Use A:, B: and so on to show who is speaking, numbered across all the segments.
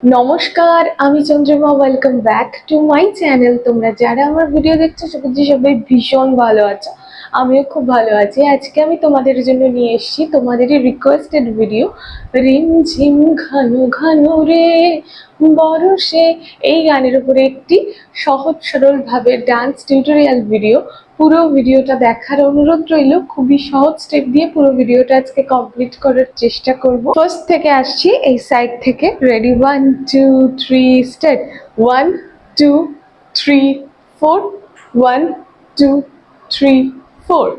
A: নমস্কার, আমি Chandrima. Welcome back to my channel. তোমরা যারা আমার ভিডিও দেখছো সবাই ভীষণ ভালো আছো, আমিও খুব ভালো আছি। আজকে আমি তোমাদের জন্য নিয়ে এসেছি তোমাদেরই রিকোয়েস্টেড ভিডিও, রিম ঝিম ঘানো ঘানো রে বরষে। এই গানের উপরে একটি সহজ সরল ভাবে ডান্স টিউটোরিয়াল ভিডিও। পুরো ভিডিওটা দেখার অনুরোধ রইল। খুবই সহজ স্টেপ দিয়ে পুরো ভিডিওটা আজকে কমপ্লিট করার চেষ্টা করব। ফার্স্ট থেকে আসছি এই সাইড থেকে। Ready, 1 2 3 start. 1 2 3 4, 1 2 3 4।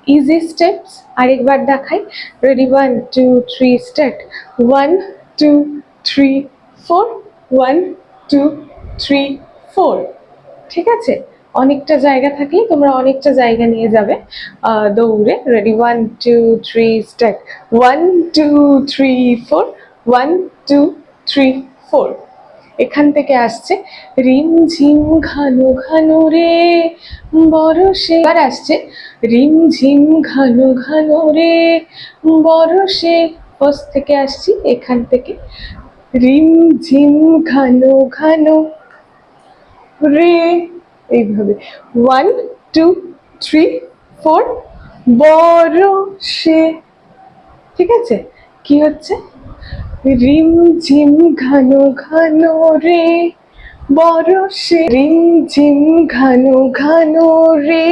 A: ইজি স্টেপস আরেকবার দেখাই। Ready, 1 2 3 start. 1 2 3 4, 1 2 3 4। ঠিক আছে, অনেকটা জায়গা থাকলে তোমরা অনেকটা জায়গা নিয়ে যাবে দৌড়ে। Ready, 1 2 3 start. 1 2 3 4, 1 2 3 4। এখান থেকে আসছে রিম ঝিম ঘানো ঘানো রে বরষে। এবার আসছে রিম ঝিম ঘানো ঘানো রে বরষে। ফার্স্ট থেকে আসছি এখান থেকে। রিম ঝিম ঘানো ঘানো রে, এইভাবে 1 2 3 4 বরষে। ঠিক আছে, কি হচ্ছে? রিম ঝিম ঘানো ঘানো রে বরষে, রিম ঝিম ঘানো ঘানো রে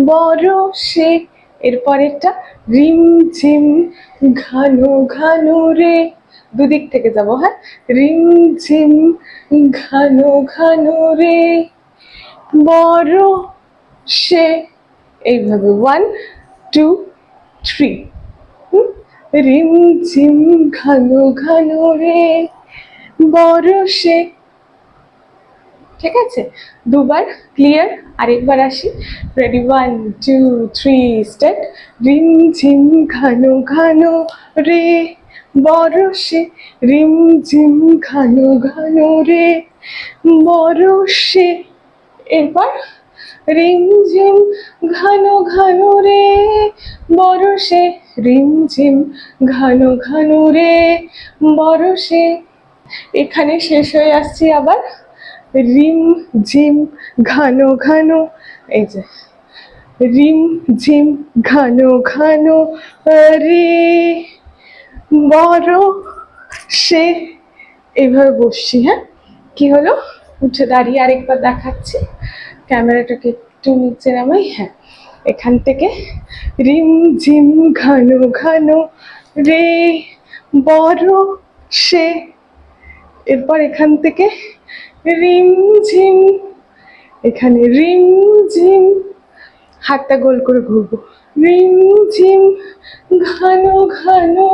A: বরষে। এরপরেরটা রিম ঝিম ঘানো ঘানো রে, দুদিক থেকে যাবো। হ্যাঁ, রিম ঝিম ঘানো ঘানো রে বরষে, এইভাবে 1 2 3। রিম ঝিম ঘানো ঘানো রে বরষে। ঠিক আছে, দুবার ক্লিয়ার। আরেকবার আসি। Ready, 1 2 3 start. রিম ঝিম ঘানো ঘানো রে বরষে, রিম ঝিম ঘানো ঘানো রে বরষে। এরপর রিম ঝিম ঘানো ঘানো রে বরষে, রিম ঝিম ঘানো ঘানো রে বরষে। এখানে শেষ হয়ে আসছি আবার। রিম ঝিম ঘানো ঘানো, এই যে রিম ঝিম ঘানো ঘানো রে বরষে। এইভাবে বসছি। হ্যাঁ, কি হলো? উঠে দাঁড়িয়ে আরেকবার দেখাচ্ছি। ক্যামেরাটাকে একটু নিচে নামাই। হ্যাঁ, এখান থেকে রিম ঝিম ঘানো ঘানো রে বরষে। এরপর এখান থেকে রিম ঝিম, এখানে রিম ঝিম, হাতটা গোল করে ঘুরবো। রিম ঝিম ঘানো ঘানো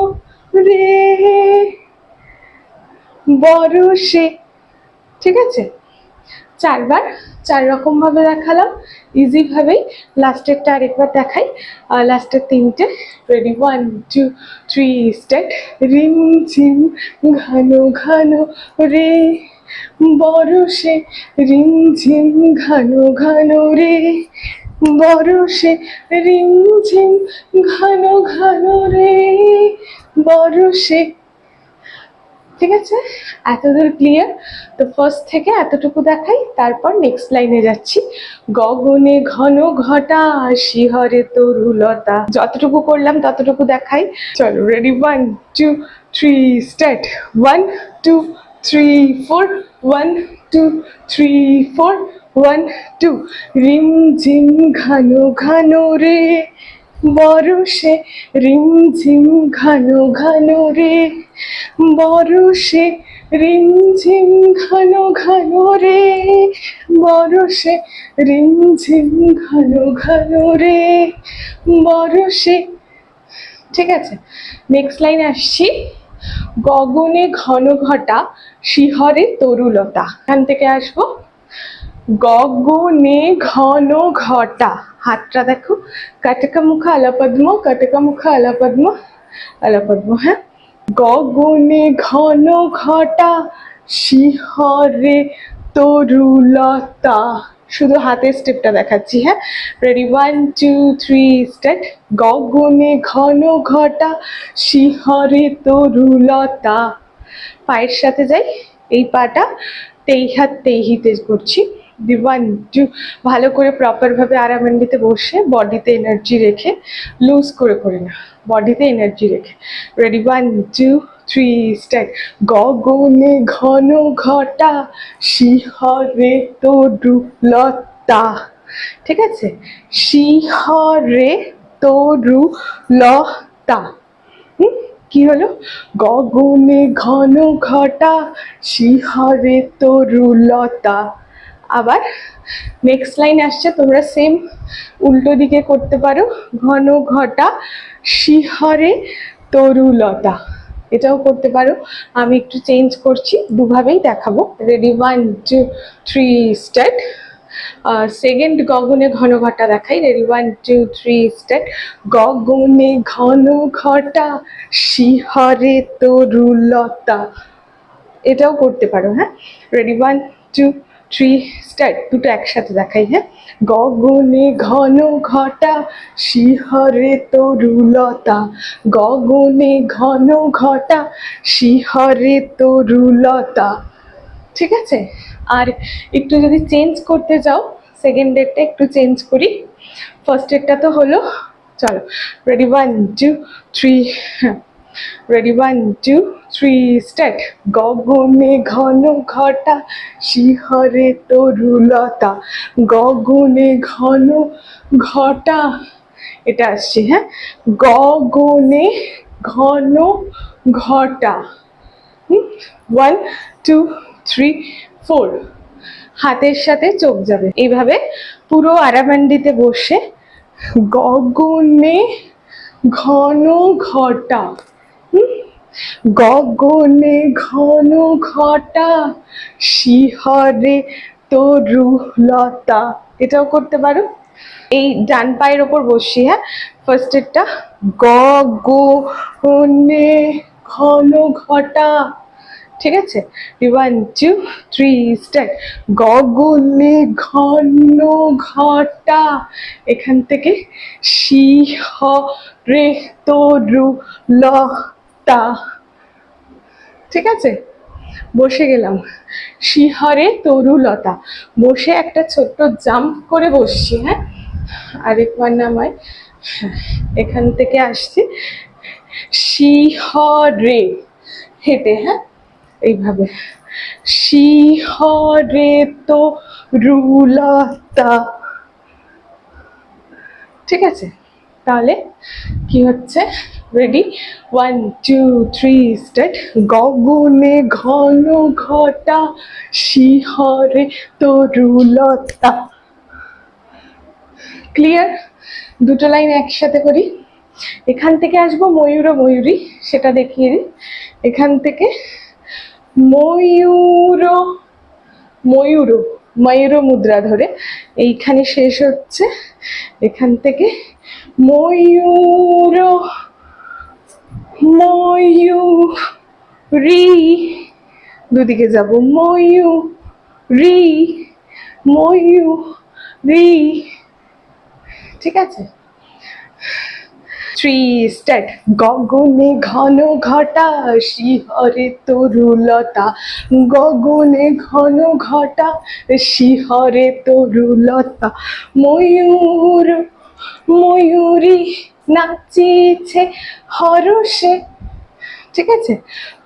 A: রে বরষে। ঠিক আছে, চারবার চার রকম ভাবে দেখালাম ইজি ভাবেই। লাস্টেরটা আরেকবার দেখাই, লাস্টের তিনটে। Ready, 1 2 3 start. রিম ঝিম ঘানো ঘানো রে বরষে, রিম ঝিম ঘানো ঘানো রে বরষে, রিম ঝিম ঘানো ঘানো রে বরষে। ঠিক আছে, এতদূর ক্লিয়ার। তো ফার্স্ট থেকে এতটুকু দেখাই, তারপর নেক্সট লাইনে যাচ্ছি। গগনে ঘন ঘটা শিহরে তরুলতা, যতটুকু করলাম ততটুকু দেখাই। চলো, রেডি, 1 2 3 স্টার্ট। 1 2 3 4, 1 2 3 4, 1 2। রিম ঝিম ঘানো ঘানো রে বরষে, রিম ঝিম ঘানো ঘানো রে বরষে, রিম ঝিম ঘানো ঘানো রে বরষে, রিম ঝিম ঘানো ঘানো রে বরষে। ঠিক আছে, নেক্সট লাইন আসছি। গগনে ঘন ঘটা শিহরে তরুলতা, এখান থেকে আসবো। গগনে ঘন ঘটা, হাতটা দেখো। কটকা মুখ আলাপদ্ম, কটকা মুখ আলাপদ্ম, আলাপদ্ম। হ্যাঁ, গগনে ঘন ঘটা শিহরে তরুলতা। শুধু হাতের স্টেপটা দেখাচ্ছি। হ্যাঁ, রেডি, 1 2 3 স্টার্ট। গগনে ঘন ঘটা শিহরে তরুলতা, পায়ের সাথে যাই, এই পাটা তেই হাত তেই হিতে করছি। 1 2, ভালো করে প্রপার ভাবে আরামান্ডিতে বসে বডিতে এনার্জি রেখে, লুজ করে করে না, বডিতে এনার্জি রেখে। Ready, 1 2 3 start. গগনে ঘন ঘটা, শিহরে তরুলতা। ঠিক আছে, শিহরে তরুলতা। কি হলো? গগনে ঘন ঘটা, শিহরে তরুলতা। আবার নেক্সট লাইন আসছে, তোমরা সেম উল্টো দিকে করতে পারো। ঘন ঘটা, শিহরে তরুলতা, এটাও করতে পারো। আমি একটু চেঞ্জ করছি, দুভাবেই দেখাবো। Ready, 1 2 3 start. সেকেন্ড গগনে ঘন ঘটা দেখাই। Ready, 1 2 3 start. গগনে ঘন ঘটা, শিহরে তরুলতা, এটাও করতে পারো। হ্যাঁ, রেডি, 1 2 3 স্টার্ট। দুটো একসাথে দেখাই। হ্যাঁ, গগনে ঘন ঘটা, শিহরে তরুলতা। গগনে ঘন ঘটা, শিহরে তরুলতা। ঠিক আছে, আর একটু যদি চেঞ্জ করতে চাও, সেকেন্ড ডেটটা একটু চেঞ্জ করি। ফার্স্ট ডেটটা তো হলো, চলো রেডি, 1 2 3। Ready, 1 2 3 start. গগনে ঘন ঘটা, শিহরে তরুলতা। গগনে ঘন ঘটা, এটা আসছে। হ্যাঁ, গগনে ঘন ঘটা। 1 2 3 4, হাতের সাথে চোখ যাবে এইভাবে পুরো আরামান্ডিতে বসে। গগনে ঘন ঘটা, গগনে ঘন ঘটা, শিহরে তরুলতা, এটাও করতে পারো। এই ডান পায়ের ওপর বসি। হ্যাঁ, ফার্স্ট এরটা গগনে ঘন ঘটা। ঠিক আছে, 1 2 3 স্টার্ট। গগনে ঘন ঘটা, এখান থেকে শিহরে তরুলতা। ঠিক আছে, বসে গেলাম, শিহরে তরুলতা। বসে একটা ছোট্ট জাম্প করে বসছি। হ্যাঁ, আরেকবার নামাই, এখান থেকে আসছি, শিহরে হেঁটে। হ্যাঁ, এইভাবে শিহরে তরুলতা। ঠিক আছে, তাহলে কি হচ্ছে? Ready, 1 2 3 start. গগনে ঘন ঘটা, শিহরে তরুলতা। ক্লিয়ার? দুটো লাইন একসাথে করি। এখান থেকে আসবো ময়ূর ও ময়ূরী, সেটা দেখিয়ে দিই। এখান থেকে ময়ূর ময়ূর ময়ূর মুদ্রা ধরে এইখানে শেষ হচ্ছে। এখান থেকে ময়ূর ময়ূরী, দুদিকে যাব, ময়ূরী ময়ূরী। ঠিক আছে, 3 স্টার্ট। গগনে ঘন ঘটা, শিহরে তরুলতা। গগনে ঘন ঘটা, শিহরে তরুলতা। ময়ূর ময়ূরী নাচিছে হরষে। ঠিক আছে,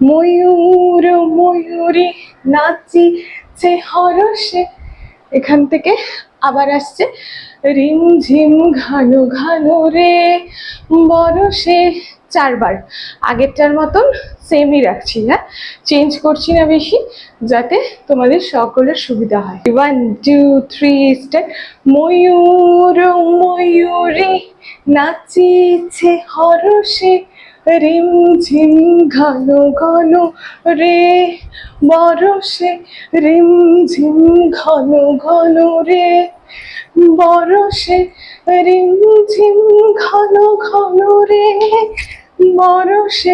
A: ময়ূর ময়ূরী নাচিছে হরষে। এখান থেকে আবার আসছে রিমঝিম ঘন ঘন রে বরষে। 4 বার, আগেরটার মতন সেমই রাখছি। হ্যাঁ, চেঞ্জ করছি না বেশি, যাতে তোমাদের সকলের সুবিধা হয়। 1 2 3 স্টার্ট। ময়ূর ময়ূরী নাচিছে হরষে, রিমঝিম ঘন ঘন রে বরষে। রিমঝিম ঘন ঘন রে বরষে, রিমঝিম ঘন ঘন রে বরষে,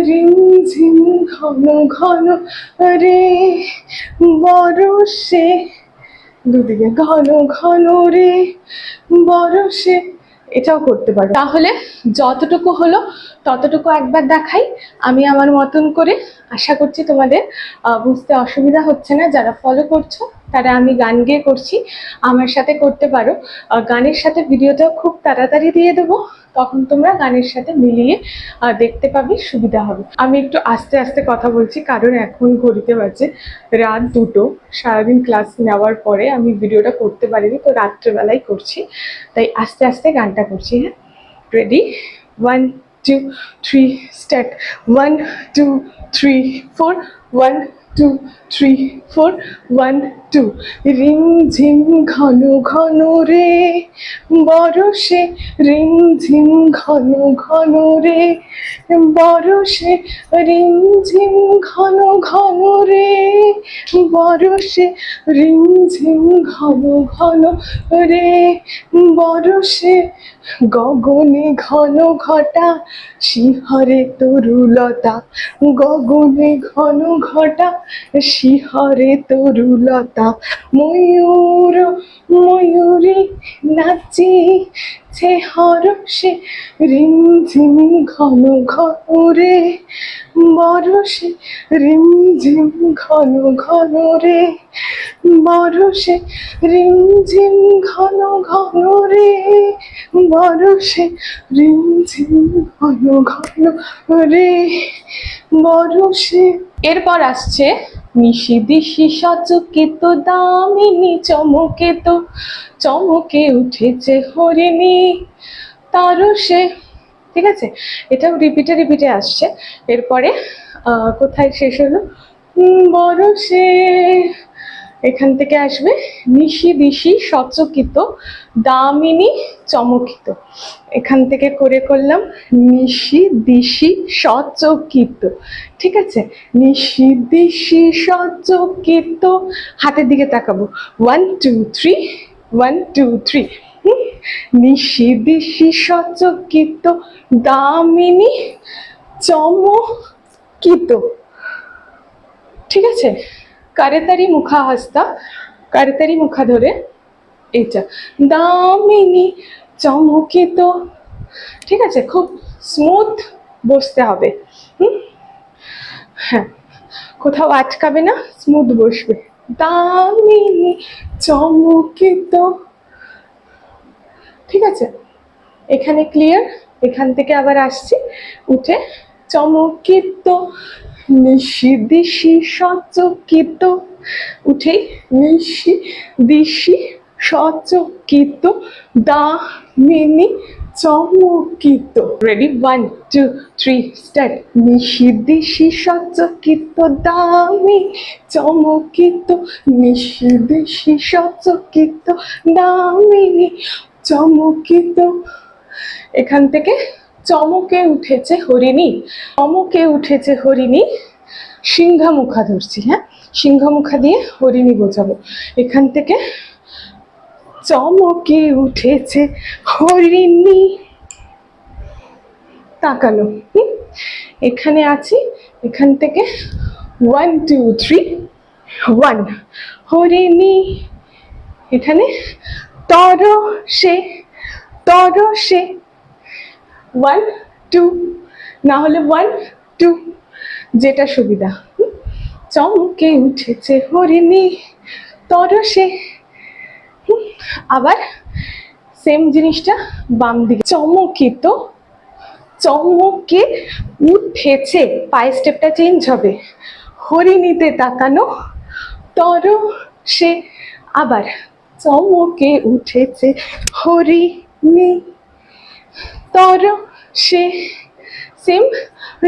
A: রিমঝিম ঘন ঘন রে বরষে। দুদিকে ঘন ঘন রে বরষে, এটাও করতে পারো। তাহলে যতটুকু হলো ততটুকু একবার দেখাই আমি আমার মতন করে। আশা করছি তোমাদের বুঝতে অসুবিধা হচ্ছে না। যারা ফলো করছো তারা আমি গান গেয়ে করছি, আমার সাথে করতে পারো। গানের সাথে ভিডিওটাও খুব তাড়াতাড়ি দিয়ে দেবো, তখন তোমরা গানের সাথে মিলিয়ে দেখতে পাবে, সুবিধা হবে। আমি একটু আস্তে আস্তে কথা বলছি কারণ এখন ঘড়িতে বাজে রাত 2টো। সারাদিন ক্লাস নেওয়ার পরে আমি ভিডিওটা করতে পারিনি, তো রাত্রেবেলায় করছি, তাই আস্তে আস্তে গানটা করছি। হ্যাঁ, রেডি? 1 2 3 স্টার্ট। 1 2 3 4, 1 2 3 4, 1 2। রিম ঝিম ঘন ঘন রে বরষে, রিম ঝিম ঘন ঘন রে বরষে, রিম ঝিম ঘন ঘন রে বরষে, রিম ঝিম ঘন ঘন রে বরষে। গগনে ঘন ঘটা শিহরে তরুলতা, গগনে ঘন ঘটা শিহরে তরুলতা। ময়ূর ময়ূরী নাচিছে হরষে, রিম ঝিম ঘন ঘন রে বরষে, রিম ঝিম ঘন ঘন রে বরষে, রিম ঝিম ঘন ঘন রে বরষে, রিম ঝিম ঘন ঘন রে বরষে। এরপর আসছে নিশি দিশি সচকিত দামিনী চমকিত, চমকে উঠেছে হরিণী তারসে। ঠিক আছে, এটাও রিপিটে রিপিটে আসছে। এরপরে কোথায় শেষ হলো? বরষে। এখান থেকে আসবে নিশি দিশি সচকিত দামিনী চমকিত। এখান থেকে করে করলাম নিশি দিশি সচকিত। ঠিক আছে, নিশি দিশি সচকিত। হাতের দিকে তাকাবো। 1 2 3, 1 2 3। নিশি দিশি সচকিত দামিনী চমকিত। ঠিক আছে, কারেতারি মুখা হস্তা, কারেতারি মুখা ধরে এইটা দামিনী চমকিত। ঠিক আছে, খুব স্মুথ বসতে হবে। হ্যাঁ, কোথাও আটকাবে না, স্মুথ বসবে। দামিনী চমকিত। ঠিক আছে, এখানে ক্লিয়ার। এখান থেকে আবার আসছি উঠে চমকিত নিশি দিশি সচকিত, উঠেই নিশি দিশি সচকিত দামিনী চমকিত। রেডি? 1 2 3 স্টার্ট। নিশি দিশি সচকিত দামিনী চমকিত, নিশি দিশি সচকিত দামিনী চমকিত। এখান থেকে চমকে উঠেছে হরিণী, চমকে উঠেছে হরিণী। সিংহমুখা ধরছি। হ্যাঁ, সিংহমুখা দিয়ে হরিণী বোঝাবো। এখান থেকে চমকে উঠেছে হরিণী, তাকানো। এখানে আছি, এখান থেকে 1 2 3 1 হরিণী। এখানে তরসে, তরসে 1 2, না হলে 1 2, যেটা সুবিধা। চমকে উঠেছে হরিণী তরসে। আবার সেম জিনিসটা বাম দিকে। চমকিত, চমকে উঠেছে, পায়ের স্টেপটা চেঞ্জ হবে। হরিণীতে তাকানো তরসে। আবার চমকে উঠেছে হরিণী তরসে। সেম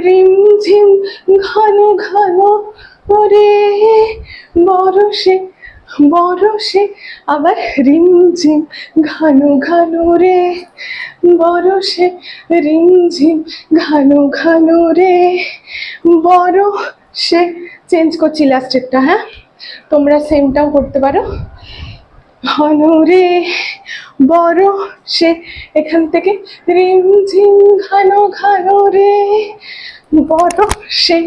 A: রিম ঝিম ঘন ঘন রে বরষে, বরষে। আবার রিম ঝিম ঘন ঘন রে বরষে, রিম ঝিম ঘন ঘন রে বরষে। চেঞ্জ করছি লাস্টেরটা। হ্যাঁ, তোমরা সেমটাও করতে পারো। ঘন রে বরষে। এখান থেকে রিম ঝিম ঘন ঘন রে বরষে।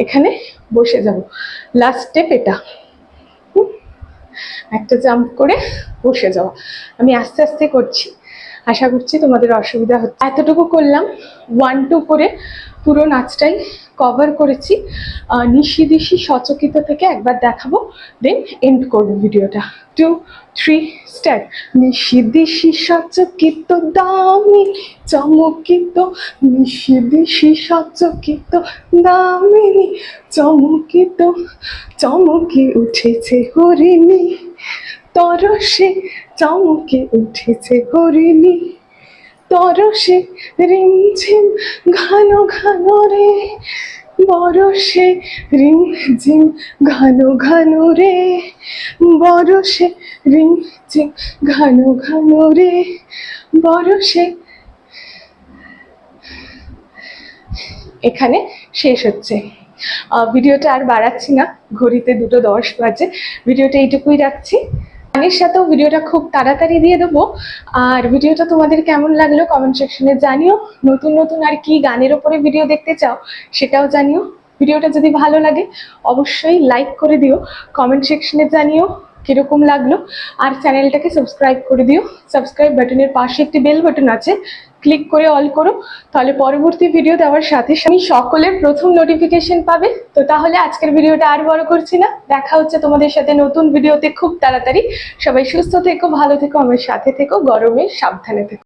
A: এখানে বসে যাব। লাস্ট স্টেপ এটা, একটা জাম্প করে বসে যাওয়া। আমি আস্তে আস্তে করছি, আশা করছি তোমাদের অসুবিধা হচ্ছে। এতটুকু করলাম, 1-2 করে পুরো নাচটাই কভার করেছি। নিশি দিশি সচকিত থেকে একবার দেখাবো, দেন এন্ড করবো ভিডিওটা। 2-3 স্টার্ট। নিশি দিশি সচকিত দামি চমকিত, নিশি দিশি সচকিত দামিনী চমকিত, চমকে উঠেছে হরিণী, তরসে চমকে উঠেছে হরিণী, তরসে রিমঝিম ঘন ঘন রে, বরসে রিমঝিম ঘন ঘন রে, বরসে রিমঝিম ঘন ঘন রে, বরসে। এখানে শেষ হচ্ছে। ভিডিওটা আর বাড়াচ্ছি না, ঘড়িতে 2:10 বাজে। ভিডিওটা এইটুকুই রাখছি। গানের সাথেও ভিডিওটা খুব তাড়াতাড়ি দিয়ে দেবো। আর ভিডিওটা তোমাদের কেমন লাগলো কমেন্ট সেকশনে জানিও। নতুন নতুন আর কি গানের ওপরে ভিডিও দেখতে চাও সেটাও জানিও। ভিডিওটা যদি ভালো লাগে অবশ্যই লাইক করে দিও, কমেন্ট সেকশনে জানিও কিরকম লাগলো। আর চ্যানেলটাকে সাবস্ক্রাইব করে দিও। সাবস্ক্রাইব বাটনের পাশে একটি বেল বাটন আছে, ক্লিক করে অল করো, তাহলে পরবর্তী ভিডিও দেওয়ার সাথে সাথে সকলের প্রথম নোটিফিকেশন পাবে। তো তাহলে আজকের ভিডিওটা আর বড় করছি না, দেখা হচ্ছে তোমাদের সাথে নতুন ভিডিওতে খুব তাড়াতাড়ি। সবাই সুস্থ থেকো, ভালো থেকো, আমার সাথে থেকো, গরমে সাবধানে থেকো।